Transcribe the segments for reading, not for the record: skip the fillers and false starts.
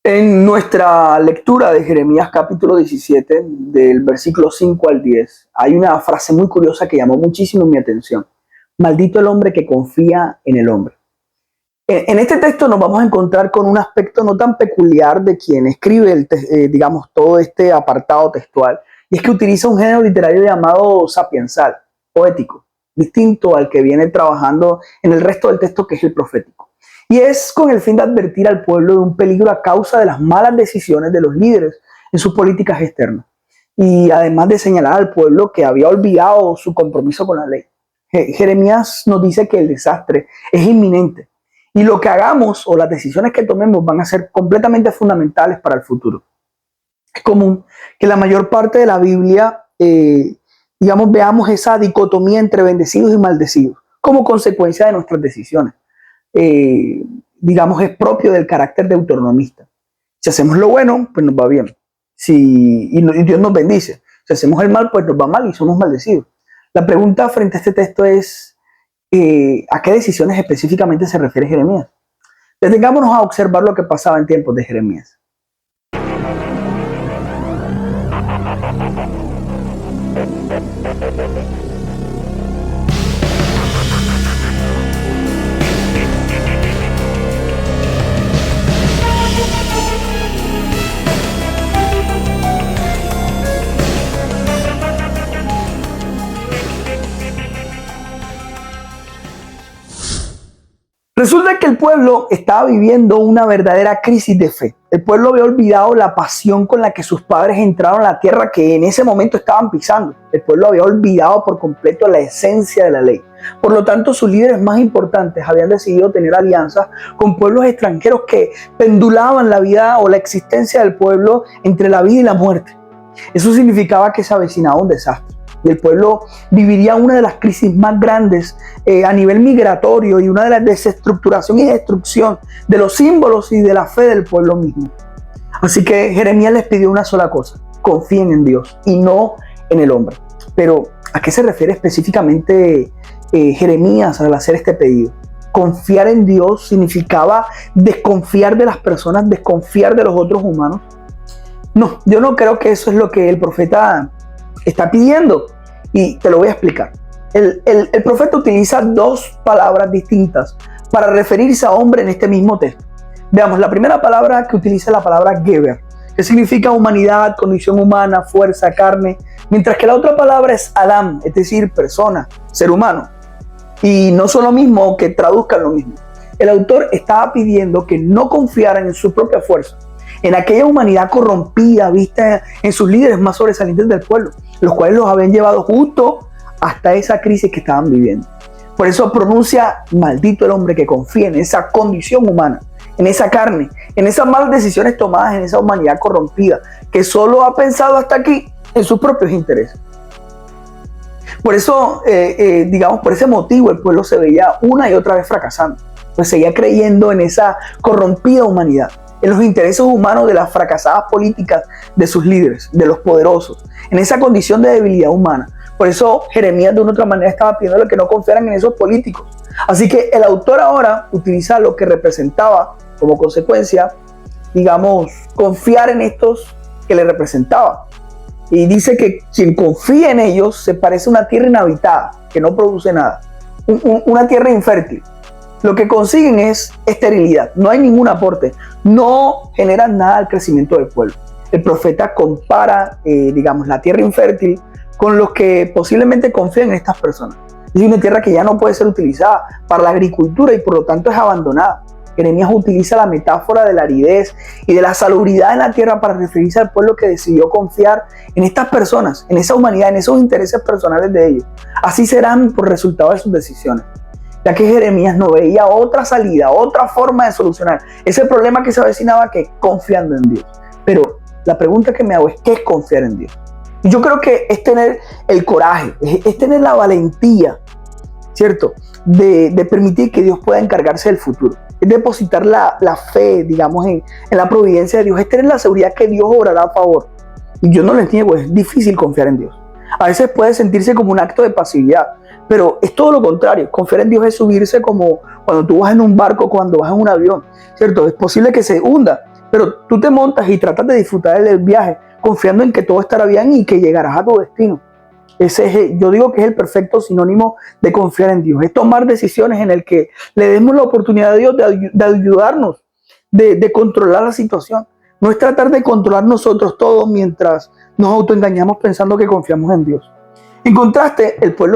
En nuestra lectura de Jeremías capítulo 17, del versículo 5 al 10, hay una frase muy curiosa que llamó muchísimo mi atención. Maldito el hombre que confía en el hombre. En este texto nos vamos a encontrar con un aspecto no tan peculiar de quien escribe, digamos, todo este apartado textual, y es que utiliza un género literario llamado sapiensal, poético, distinto al que viene trabajando en el resto del texto, que es el profético. Y es con el fin de advertir al pueblo de un peligro a causa de las malas decisiones de los líderes en sus políticas externas. Y además de señalar al pueblo que había olvidado su compromiso con la ley. Jeremías nos dice que el desastre es inminente y lo que hagamos o las decisiones que tomemos van a ser completamente fundamentales para el futuro. Es común que la mayor parte de la Biblia, veamos esa dicotomía entre bendecidos y maldecidos como consecuencia de nuestras decisiones. Es propio del carácter deuteronomista. Si hacemos lo bueno, pues nos va bien. Y Dios nos bendice. Si hacemos el mal, pues nos va mal y somos maldecidos. La pregunta frente a este texto es, ¿a qué decisiones específicamente se refiere Jeremías? Detengámonos a observar lo que pasaba en tiempos de Jeremías. Resulta que el pueblo estaba viviendo una verdadera crisis de fe. El pueblo había olvidado la pasión con la que sus padres entraron a la tierra que en ese momento estaban pisando. El pueblo había olvidado por completo la esencia de la ley. Por lo tanto, sus líderes más importantes habían decidido tener alianzas con pueblos extranjeros que pendulaban la vida o la existencia del pueblo entre la vida y la muerte. Eso significaba que se avecinaba un desastre. Y el pueblo viviría una de las crisis más grandes a nivel migratorio y una de las desestructuración y destrucción de los símbolos y de la fe del pueblo mismo. Así que Jeremías les pidió una sola cosa: confíen en Dios y no en el hombre. Pero ¿a qué se refiere específicamente Jeremías al hacer este pedido? Confiar en Dios significaba desconfiar de las personas, desconfiar de los otros humanos. No, yo no creo que eso es lo que el profeta está pidiendo, y te lo voy a explicar. El profeta utiliza dos palabras distintas para referirse a hombre en este mismo texto. Veamos, la primera palabra que utiliza es la palabra Geber, que significa humanidad, condición humana, fuerza, carne, mientras que la otra palabra es Adam, es decir, persona, ser humano. Y no son lo mismo, que traduzcan lo mismo. El autor estaba pidiendo que no confiaran en su propia fuerza, en aquella humanidad corrompida vista en sus líderes más sobresalientes del pueblo, los cuales los habían llevado justo hasta esa crisis que estaban viviendo. Por eso pronuncia: maldito el hombre que confía en esa condición humana, en esa carne, en esas malas decisiones tomadas en esa humanidad corrompida, que solo ha pensado hasta aquí en sus propios intereses. Por eso, por ese motivo, el pueblo se veía una y otra vez fracasando, pues seguía creyendo en esa corrompida humanidad, en los intereses humanos de las fracasadas políticas de sus líderes, de los poderosos, en esa condición de debilidad humana. Por eso Jeremías de una u otra manera estaba pidiendo que no confiaran en esos políticos. Así que el autor ahora utiliza lo que representaba como consecuencia, confiar en estos que le representaba. Y dice que quien confía en ellos se parece a una tierra inhabitada, que no produce nada, una tierra infértil. Lo que consiguen es esterilidad, no hay ningún aporte, no generan nada al crecimiento del pueblo. El profeta compara, la tierra infértil con los que posiblemente confían en estas personas. Es una tierra que ya no puede ser utilizada para la agricultura y por lo tanto es abandonada. Jeremías utiliza la metáfora de la aridez y de la salubridad en la tierra para referirse al pueblo que decidió confiar en estas personas, en esa humanidad, en esos intereses personales de ellos. Así serán por resultado de sus decisiones, ya que Jeremías no veía otra salida, otra forma de solucionar ese problema que se avecinaba que confiando en Dios. Pero la pregunta que me hago es: ¿qué es confiar en Dios? Y yo creo que es tener el coraje, es tener la valentía, ¿cierto?, de permitir que Dios pueda encargarse del futuro. Es depositar la fe, en la providencia de Dios. Es tener la seguridad que Dios obrará a favor. Y yo no les niego, es difícil confiar en Dios. A veces puede sentirse como un acto de pasividad, pero es todo lo contrario. Confiar en Dios es subirse como cuando tú vas en un barco, cuando vas en un avión, ¿cierto? Es posible que se hunda, pero tú te montas y tratas de disfrutar del viaje confiando en que todo estará bien y que llegarás a tu destino. Yo digo que es el perfecto sinónimo de confiar en Dios. Es tomar decisiones en el que le demos la oportunidad a Dios de ayudarnos, de controlar la situación. No es tratar de controlar nosotros todos mientras nos autoengañamos pensando que confiamos en Dios. En contraste, el profeta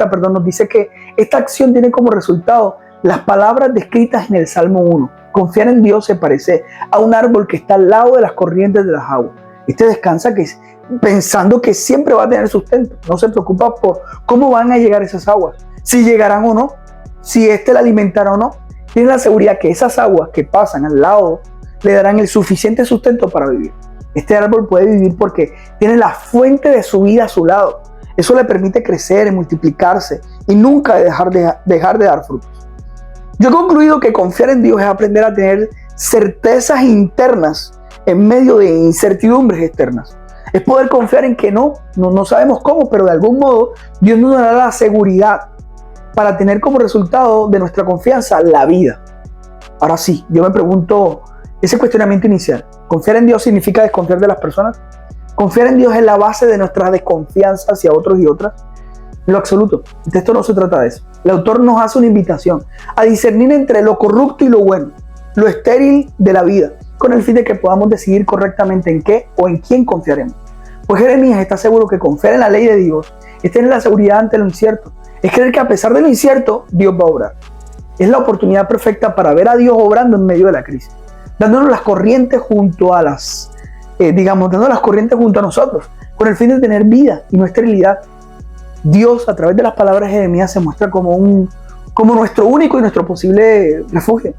nos dice que esta acción tiene como resultado las palabras descritas en el Salmo 1. Confiar en Dios se parece a un árbol que está al lado de las corrientes de las aguas. Descansa pensando que siempre va a tener sustento. No se preocupa por cómo van a llegar esas aguas, si llegarán o no, si la alimentará o no. Tiene la seguridad que esas aguas que pasan al lado le darán el suficiente sustento para vivir. Este árbol puede vivir porque tiene la fuente de su vida a su lado. Eso le permite crecer y multiplicarse y nunca dejar de dar frutos. Yo he concluido que confiar en Dios es aprender a tener certezas internas en medio de incertidumbres externas. Es poder confiar en que no sabemos cómo, pero de algún modo Dios nos dará la seguridad para tener como resultado de nuestra confianza la vida. Ahora sí, yo me pregunto ese cuestionamiento inicial. ¿Confiar en Dios significa desconfiar de las personas? ¿Confiar en Dios es la base de nuestra desconfianza hacia otros y otras? En lo absoluto. El texto no se trata de eso. El autor nos hace una invitación a discernir entre lo corrupto y lo bueno, lo estéril de la vida, con el fin de que podamos decidir correctamente en qué o en quién confiaremos. Pues Jeremías está seguro que confiar en la ley de Dios es tener la seguridad ante lo incierto. Es creer que a pesar de lo incierto, Dios va a obrar. Es la oportunidad perfecta para ver a Dios obrando en medio de la crisis, dándonos las corrientes junto a dándonos las corrientes junto a nosotros, con el fin de tener vida y no esterilidad. Dios, a través de las palabras de Jeremías, se muestra como nuestro único y nuestro posible refugio.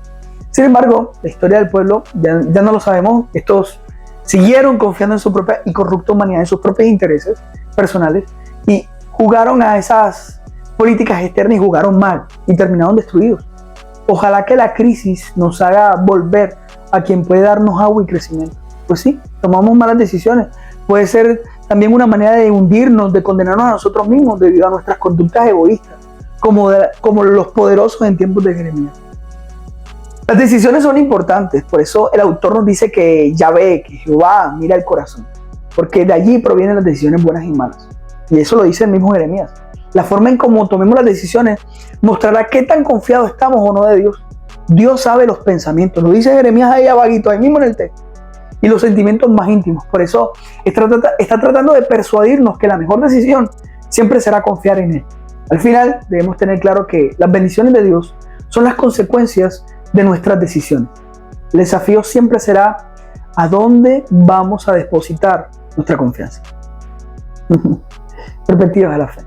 Sin embargo, la historia del pueblo, ya no lo sabemos. Estos siguieron confiando en su propia y corrupta humanidad, en sus propios intereses personales, y jugaron a esas políticas externas y jugaron mal y terminaron destruidos. Ojalá que la crisis nos haga volver a quien puede darnos agua y crecimiento. Pues sí, tomamos malas decisiones. Puede ser también una manera de hundirnos, de condenarnos a nosotros mismos debido a nuestras conductas egoístas, como los poderosos en tiempos de Jeremías. Las decisiones son importantes, por eso el autor nos dice que Yahvé, que Jehová mira el corazón, porque de allí provienen las decisiones buenas y malas. Y eso lo dice el mismo Jeremías. La forma en cómo tomemos las decisiones mostrará qué tan confiados estamos o no de Dios. Dios sabe los pensamientos, lo dice Jeremías ahí abajito, ahí mismo en el texto, y los sentimientos más íntimos. Por eso está tratando de persuadirnos que la mejor decisión siempre será confiar en Él. Al final debemos tener claro que las bendiciones de Dios son las consecuencias de nuestras decisiones. El desafío siempre será a dónde vamos a depositar nuestra confianza. Perspectivas de la fe.